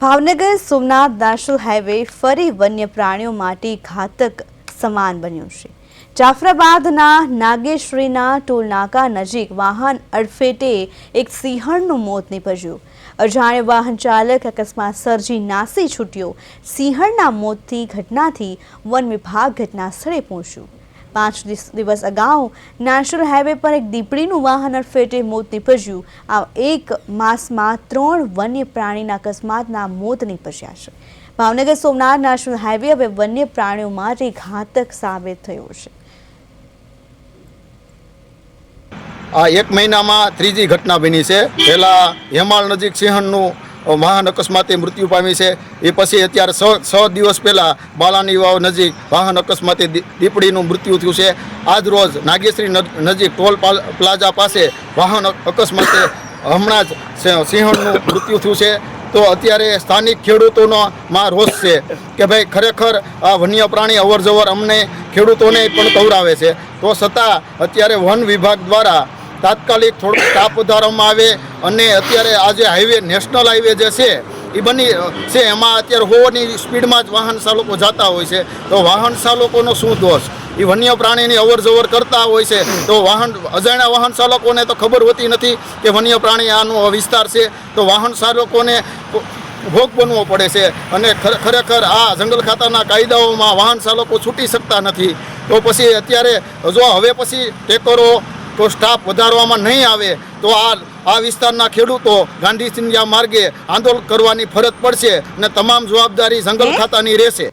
Bhavnagar Somnath national highway ફરી વન્ય પ્રાણીઓ માટે ઘાતક સમાન બન્યું છે। જાફરાબાદના નાગેશ્વરીના ટોલનાકા નજીક વાહન અડફેટે એક સિંહણનું મોત નીપજ્યું। અજાણ્યો વાહન ચાલક અકસ્માત સર્જી નાસી છૂટ્યો। સિંહણના મોતની ઘટનાથી વન વિભાગ ઘટના સ્થળે પહોંચ્યું। 5 દિવસ અગાઉ નેશનલ હાઈવે પર એક દીપડીનું વાહન અડફેટે મોત નીપજ્યું। આ એક માસમાં 3 વન્ય પ્રાણીના અકસ્માતના મોત નીપજ્યા છે। ભાવનગર સોમનાથ નેશનલ હાઈવે હવે વન્ય પ્રાણીઓ માટે ઘાતક સાબિત થયો છે। આ એક મહિનામાં ત્રીજી ઘટના બની છે। પહેલા હેમાળ નજીક સિંહણનું વાહન અકસ્માતે મૃત્યુ પામી છે। એ પછી અત્યારે 6 દિવસ પહેલા બાલાની વાવ નજીક વાહન અકસ્માતે દીપડીનું મૃત્યુ થયું છે। આજ રોજ નાગેશ્વરી નજીક ટોલ પ્લાઝા પાસે વાહન અકસ્માતે હમણાં જ સિંહણનું મૃત્યુ થયું છે। તો અત્યારે સ્થાનિક ખેડૂતોમાં રોષ છે કે ભાઈ ખરેખર આ વન્ય પ્રાણી અવરજવર અમને ખેડૂતોને પણ કવરાવે છે। તો છતાં અત્યારે વન વિભાગ દ્વારા તાત્કાલિક થોડો સ્ટાફ વધારવામાં આવે અને અત્યારે આજે હાઈવે નેશનલ હાઈવે જે છે એ બની છે એમાં અત્યારે 100ની સ્પીડમાં જ વાહન ચાલકો જતા હોય છે। તો વાહન ચાલકોનો શું દોષ? એ વન્ય પ્રાણીની અવરજવર કરતા હોય છે તો અજાણ્યા વાહન ચાલકોને તો ખબર હોતી નથી કે વન્ય પ્રાણી આનો વિસ્તાર છે। તો વાહન ચાલકોને ભોગ બનવો પડે છે અને ખરેખર આ જંગલ ખાતાના કાયદાઓમાં વાહન ચાલકો છૂટી શકતા નથી। તો પછી અત્યારે જો હવે પછી ટેકરો તો સ્ટાફ વધારવામાં નહીં આવે તો આ વિસ્તારના ખેડૂતો ગાંધી ચિંધ્યા માર્ગે આંદોલન કરવાની ફરજ પડશે અને તમામ જવાબદારી જંગલ ખાતાની રહેશે।